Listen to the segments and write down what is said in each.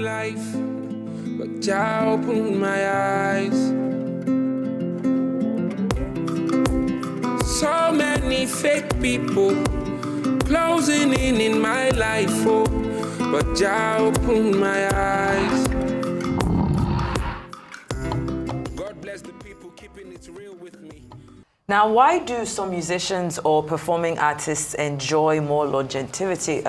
life, but Jah opened my eyes. So many fake people closing in my life, oh, but Jah opened my eyes. God bless the people keeping it real with me. Now, why do some musicians or performing artists enjoy more longevity,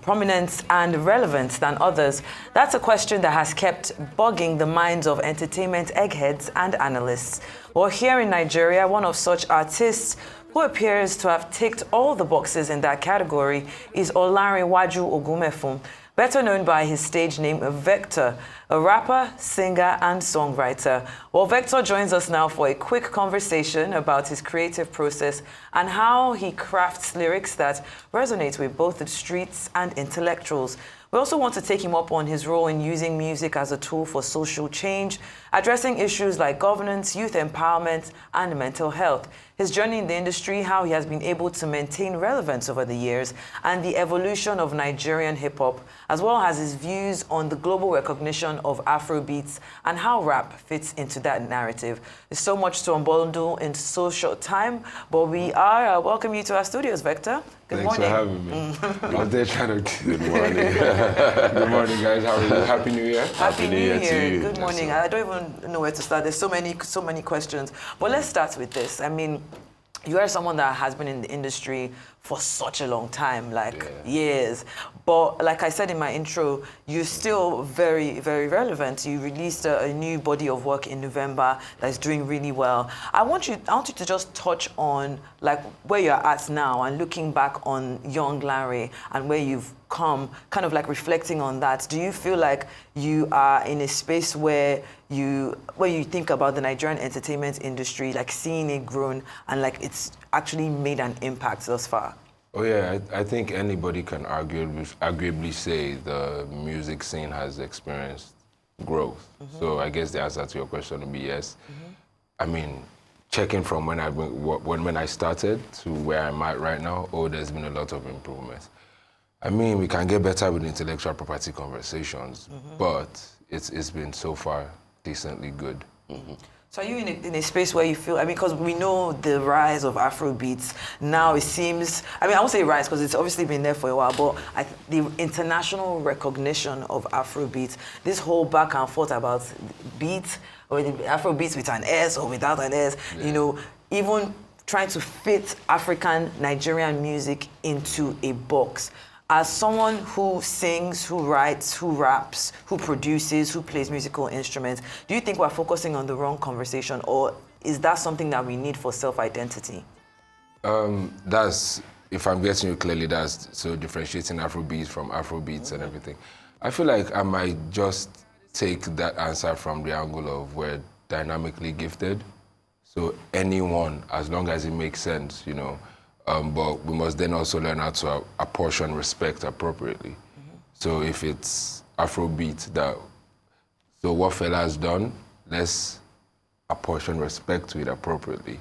prominence and relevance than others? That's a question that has kept bugging the minds of entertainment eggheads and analysts. Well, here in Nigeria, one of such artists who appears to have ticked all the boxes in that category is Olanrewaju Ogumefun, better known by his stage name Vector, a rapper, singer, and songwriter. Well, Vector joins us now for a quick conversation about his creative process and how he crafts lyrics that resonate with both the streets and intellectuals. We also want to take him up on his role in using music as a tool for social change, addressing issues like governance, youth empowerment, and mental health. His journey in the industry, how he has been able to maintain relevance over the years, and the evolution of Nigerian hip-hop, as well as his views on the global recognition of Afrobeats and how rap fits into that narrative. There's so much to unbundle in so short time, but we are welcome you to our studios, Vector. Good Thanks morning. for having me. I was there trying to... Good morning. Good morning, guys. How are you? Happy New Year. Happy New Year to you. Good morning. I don't even know where to start. There's so many questions. But let's start with this. I mean, you are someone that has been in the industry for such a long time, like years. But like I said in my intro, you're still very, very relevant. You released a new body of work in November that's doing really well. I want you to just touch on like where you're at now and looking back on young Larry and where you've come, kind of like reflecting on that. Do you feel like you are in a space where you think about the Nigerian entertainment industry, like seeing it grown and like it's actually made an impact thus far? Oh yeah, I think anybody can arguably say the music scene has experienced growth. So I guess the answer to your question would be yes. I mean, checking from when I started to where I'm at right now, there's been a lot of improvements. I mean, we can get better with intellectual property conversations, but it's been so far decently good. So are you in a space where you feel, I mean, because we know the rise of Afrobeats, now it seems, I mean, I won't say rise because it's obviously been there for a while, but the international recognition of Afrobeats, this whole back and forth about beats, or the Afrobeats with an S or without an S, you know, even trying to fit African Nigerian music into a box. As someone who sings, who writes, who raps, who produces, who plays musical instruments, do you think we're focusing on the wrong conversation, or is that something that we need for self-identity? That's, if I'm getting you clearly, that's so differentiating Afrobeats from Afrobeats and everything. I feel like I might just take that answer from the angle of we're dynamically gifted. So anyone, as long as it makes sense, you know, but we must then also learn how to apportion respect appropriately. So if it's Afrobeat, so what Fela has done, let's apportion respect to it appropriately.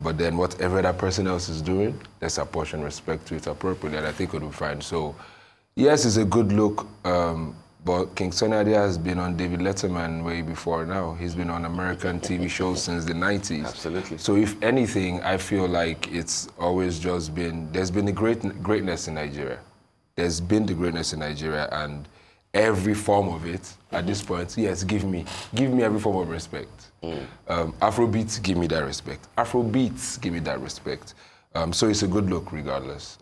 But then whatever that person else is doing, let's apportion respect to it appropriately, and I think it will be fine. So yes, it's a good look, but King Sunny Ade has been on David Letterman way before now. He's been on American TV shows since the 90s. Absolutely. So if anything, I feel like it's always just been, there's been the greatness in Nigeria. There's been the greatness in Nigeria, and every form of it, at this point, yes, give me every form of respect. Afrobeats, give me that respect. Afrobeats, give me that respect. So it's a good look regardless.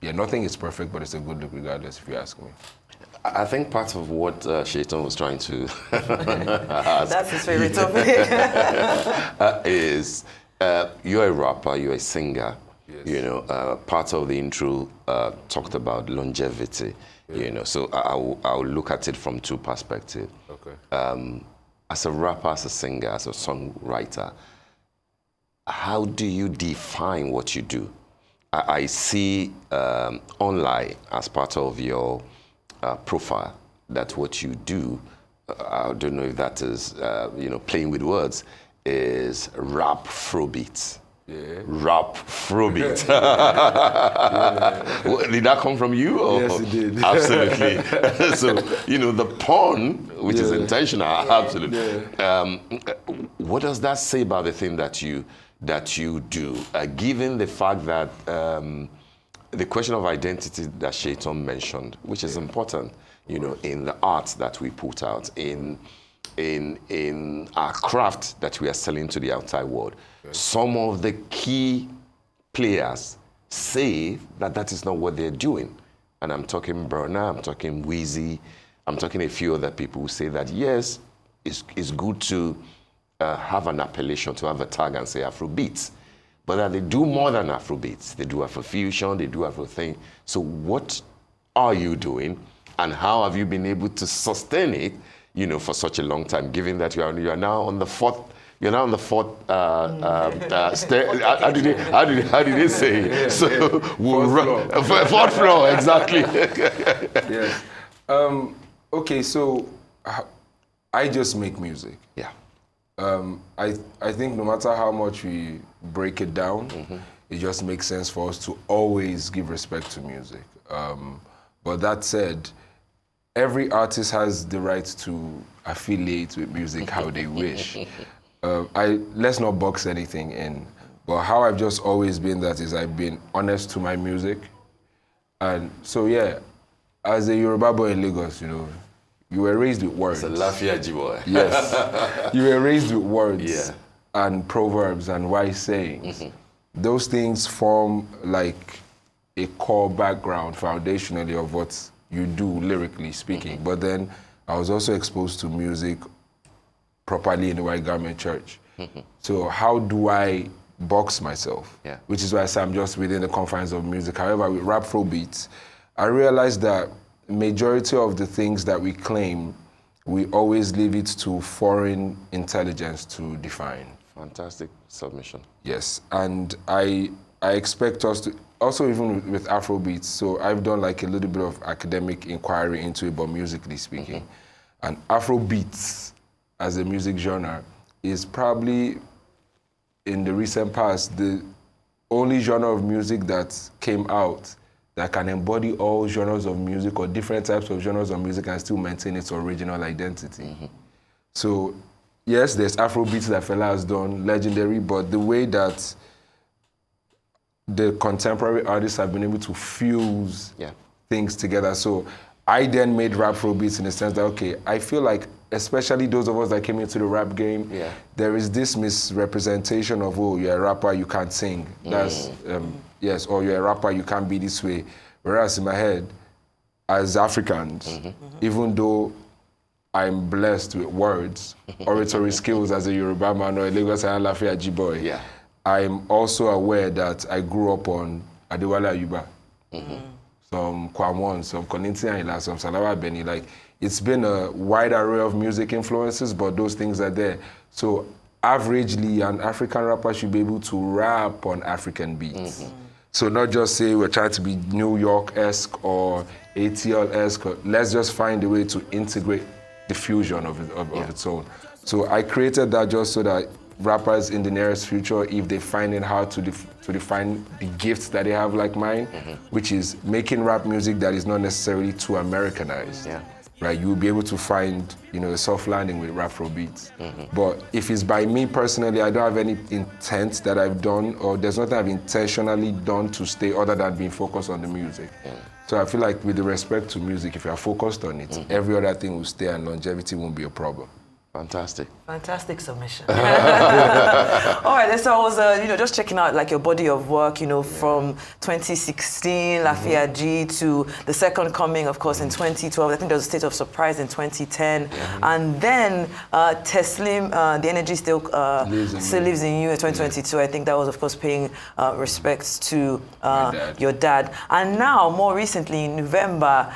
Yeah, nothing is perfect, but it's a good look regardless, if you ask me. I think part of what Shaitan was trying to That's his favorite topic. is you're a rapper, you're a singer. Yes. You know, part of the intro talked about longevity. Yeah. You know, so I'll look at it from two perspectives. Okay. As a rapper, as a singer, as a songwriter, how do you define what you do? I see online as part of your profile that what you do, I don't know if that is, you know, playing with words, is Rapfrobeats. Rapfrobeats. Did that come from you? Or? Yes, it did. Absolutely. So, the pun, which is intentional, absolutely. What does that say about the thing that you do? Given the fact that the question of identity that Shaitan mentioned, which is important, in the art that we put out, in our craft that we are selling to the outside world. Some of the key players say that is not what they're doing. And I'm talking Burna, I'm talking Wheezy, I'm talking a few other people who say that, yes, it's good to have an appellation, to have a tag and say Afrobeats. But that they do more than Afrobeats. They do Afrofusion, they do Afrothing. So what are you doing? And how have you been able to sustain it, for such a long time, given that you are now on the fourth. You're now on the fourth stair. How did they say? Yeah, so fourth floor, exactly. Yes. Okay, so I just make music. Yeah. I think no matter how much we break it down, it just makes sense for us to always give respect to music. But that said, every artist has the right to affiliate with music how they wish. Let's not box anything in, but how I've just always been I've been honest to my music. And so yeah, as a Yoruba boy in Lagos, you were raised with words. It's a Lafiaji boy. Yes. You were raised with words and proverbs and wise sayings. Those things form like a core background foundationally of what you do lyrically speaking. But then I was also exposed to music properly in the White Garment Church. So how do I box myself? Yeah. Which is why I say I'm just within the confines of music. However, with Rapfrobeats, I realized that majority of the things that we claim, we always leave it to foreign intelligence to define. Fantastic submission. Yes, and I expect us to, also even with Afrobeats, so I've done like a little bit of academic inquiry into it, but musically speaking. And Afrobeats as a music genre is probably, in the recent past, the only genre of music that came out that can embody all genres of music or different types of genres of music and still maintain its original identity. So yes, there's Afrobeats that Fela has done, legendary, but the way that the contemporary artists have been able to fuse things together. So I then made Rapfrobeats in the sense that, okay, I feel like, especially those of us that came into the rap game, there is this misrepresentation of, oh, you're a rapper, you can't sing. That's, yes, or you're a rapper, you can't be this way. Whereas in my head, as Africans, even though I'm blessed with words, oratory skills as a Yoruba man or a Lagos and Lafiaji boy, I'm also aware that I grew up on Adewale Ayuba, some Kwamon, some Koninti Ayinla, some Salawa Beni. Like, it's been a wide array of music influences, but those things are there. So averagely, an African rapper should be able to rap on African beats. So not just say we're trying to be New York-esque or ATL-esque. Let's just find a way to integrate the fusion of its own. So I created that just so that rappers in the nearest future, if they find it hard to define the gifts that they have like mine, which is making rap music that is not necessarily too Americanized. Right, you'll be able to find, a soft landing with Rapfrobeats. But if it's by me personally, I don't have any intent that I've done, or there's nothing I've intentionally done to stay other than being focused on the music. So I feel like with the respect to music, if you're focused on it, every other thing will stay and longevity won't be a problem. Fantastic. Fantastic submission. All right, so I was, just checking out like your body of work, from 2016, Lafiaji, to the second coming, of course, in 2012. I think there was a State of Surprise in 2010, and then Teslim, The Energy Still Lives in You in 2022. I think that was, of course, paying respects to your dad. And now, more recently, in November,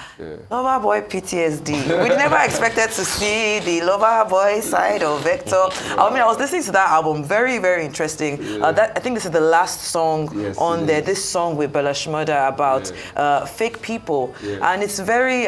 Lover Boy PTSD. We never expected to see the Lover Boy side of Vector. I mean, I was listening to that album, very, very interesting. I think this is the last song on there, this song with Bella Shmurda about fake people. And it's very,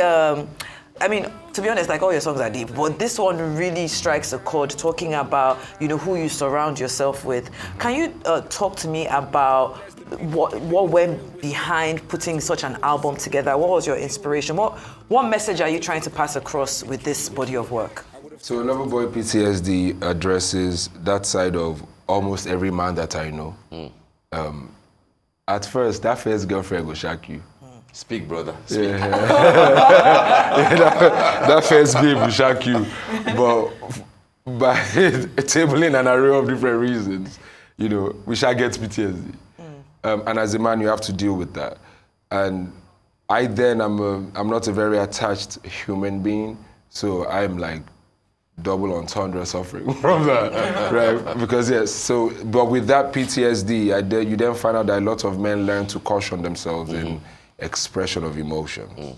to be honest, like all your songs are deep, but this one really strikes a chord talking about, who you surround yourself with. Can you talk to me about what went behind putting such an album together? What was your inspiration? What message are you trying to pass across with this body of work? So Loverboy PTSD addresses that side of almost every man that I know. At first, that first girlfriend will shock you. Speak, brother. Speak. Yeah. that first babe will shock you. But by tabling an array of different reasons, we shall get PTSD. And as a man, you have to deal with that. And I'm not a very attached human being, so I'm like double entendre suffering from that, right? Because but with that PTSD, you then find out that a lot of men learn to caution themselves in expression of emotions.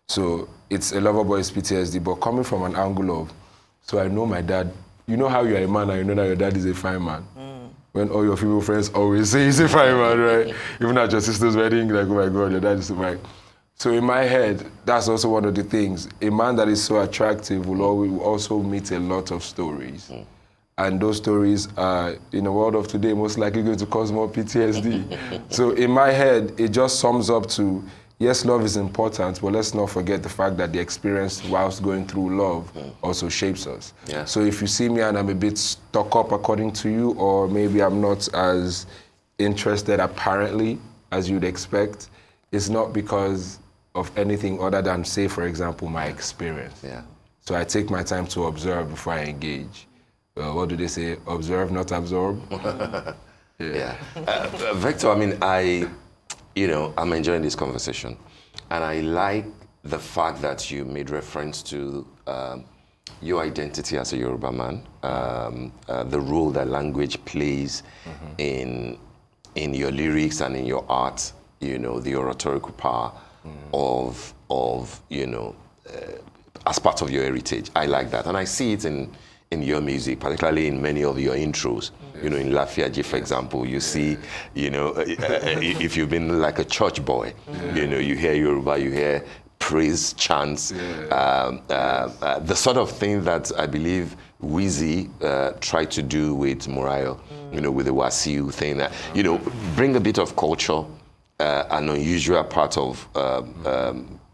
So it's a Loverboy's PTSD, but coming from an angle of, so I know my dad, you know how you're a man and you know that your dad is a fine man. When all your female friends always say he's a fine man, right? Even at your sister's wedding, like, oh my God, your dad is a fine. So in my head, that's also one of the things. A man that is so attractive will also meet a lot of stories. And those stories are, in the world of today, most likely going to cause more PTSD. So in my head, it just sums up to, yes, love is important, but let's not forget the fact that the experience whilst going through love also shapes us. Yeah. So if you see me and I'm a bit stuck up according to you, or maybe I'm not as interested apparently as you'd expect, it's not because of anything other than, say, for example, my experience. Yeah. So I take my time to observe before I engage. What do they say? Observe, not absorb. Yeah. Victor, I mean, I'm enjoying this conversation, and I like the fact that you made reference to your identity as a Yoruba man, the role that language plays in your lyrics and in your art, the oratorical power of as part of your heritage. I like that, and I see it in your music, particularly in many of your intros. In Lafiaji, for example, you see, if you've been like a church boy, you hear Yoruba, you hear praise chants, the sort of thing that I believe Wheezy tried to do with Murayo, with the Wasiu thing, bring a bit of culture, an unusual part of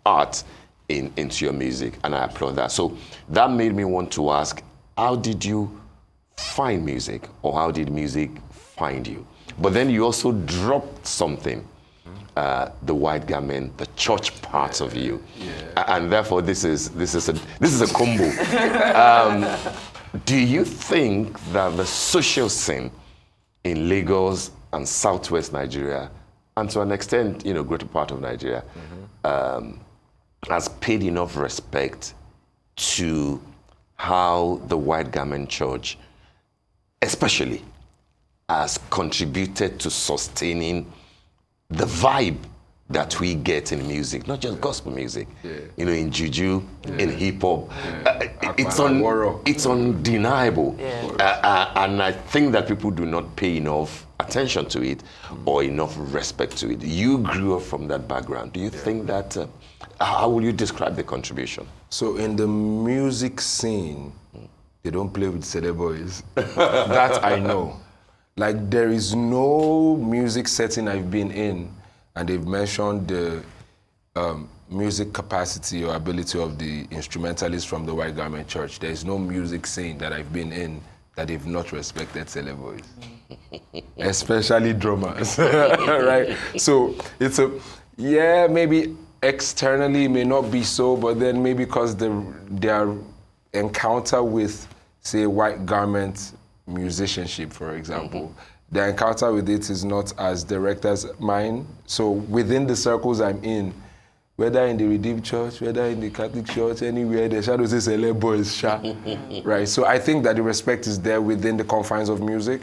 art into your music, and I applaud that. So that made me want to ask, how did you find music, or how did music find you? But then you also dropped something, the white garment, the church part of you, and therefore this is a combo. Do you think that the social scene in Lagos and Southwest Nigeria, and to an extent, greater part of Nigeria, has paid enough respect to how the White Garment Church, especially, has contributed to sustaining the vibe that we get in music, not just gospel music, in juju, in hip hop. It's undeniable. And I think that people do not pay enough attention to it or enough respect to it. You grew up from that background. Do you think that, how will you describe the contribution? So in the music scene, they don't play with celeb boys. That I know. Like, there is no music setting I've been in, and they've mentioned the music capacity or ability of the instrumentalists from the White Garment Church. There is no music scene that I've been in that they've not respected celeb boys. Especially drummers, right? So it's maybe externally it may not be so, but then maybe because their encounter with, say, white garment musicianship, for example, their encounter with it is not as direct as mine. So within the circles I'm in, whether in the Redeemed Church, whether in the Catholic Church, anywhere, the shadows say celeb boys, sha, right? So I think that the respect is there within the confines of music.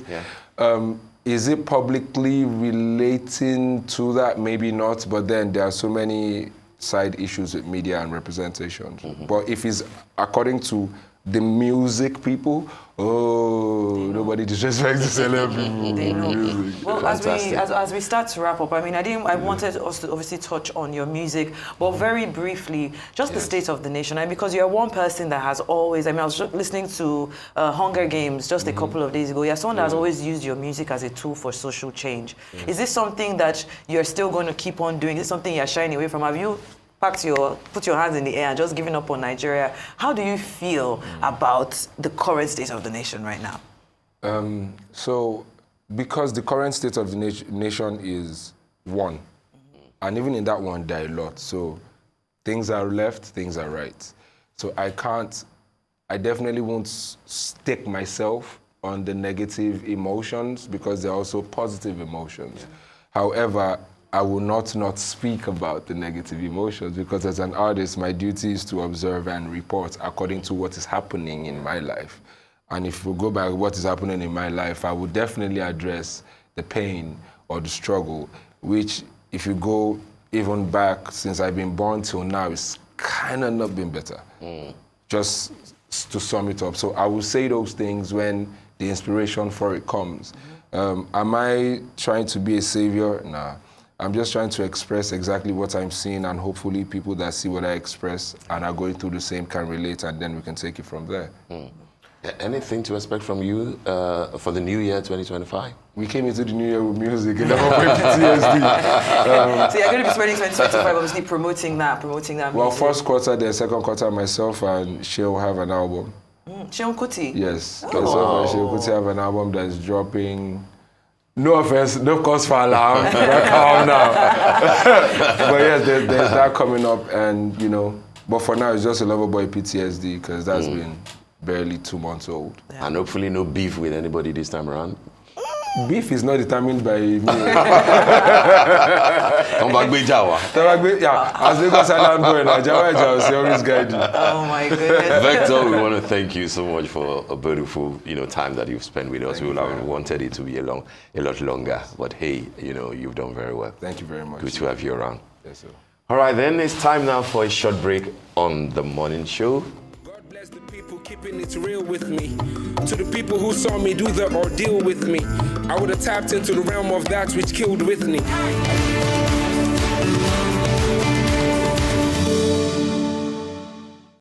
Is it publicly relating to that? Maybe not, but then there are so many side issues with media and representation. But if it's according to the music people, nobody nobody disrespects the celeb people. They know. Music. Well, Fantastic. as we start to wrap up, I mean, I wanted us to obviously touch on your music, but very briefly, just the state of the nation. And because you're one person that has always, I mean, I was just listening to Hunger Games just a couple of days ago. You're someone that has always used your music as a tool for social change. Is this something that you're still going to keep on doing? Is this something you're shying away from? Have you put your hands in the air and just given up on Nigeria? How do you feel about the current state of the nation right now? So, because the current state of the nation is one, and even in that one, there are a lot. So, things are left, things are right. So, I definitely won't stake myself on the negative emotions because there are also positive emotions. However, I will not speak about the negative emotions because as an artist, my duty is to observe and report according to what is happening in my life. And if we go back to what is happening in my life, I would definitely address the pain or the struggle, which if you go even back since I've been born till now, it's kind of not been better. Just to sum it up. So I will say those things when the inspiration for it comes. Am I trying to be a savior? Nah. I'm just trying to express exactly what I'm seeing, and hopefully people that see what I express and are going through the same can relate, and then we can take it from there. Anything to expect from you for the new year 2025? We came into the new year with music and never played PTSD. So you're going to be spending 2025 obviously promoting that music. Well, first quarter, then second quarter, myself and Shea will have an album. Seun Kuti? Yes, myself and Shea Kuti have an album that's dropping. No offense, no cause for alarm. Calm now. But yes, there's that coming up, and but for now it's just a Lover Boy PTSD because that's been barely 2 months old. Yeah. And hopefully no beef with anybody this time around. Beef is not determined by me. Yeah, as Lagos Island boy, Nigeria is always guide you. Oh my goodness. Vector, we want to thank you so much for a beautiful, time that you've spent with us. We would have wanted it to be a lot longer, but hey, you've done very well. Thank you very much. Good to have you around. Yes, sir. All right, then it's time now for a short break on the morning show. Bless the people keeping it real with me. To the people who saw me do the ordeal with me, I would have tapped into the realm of that which killed with me.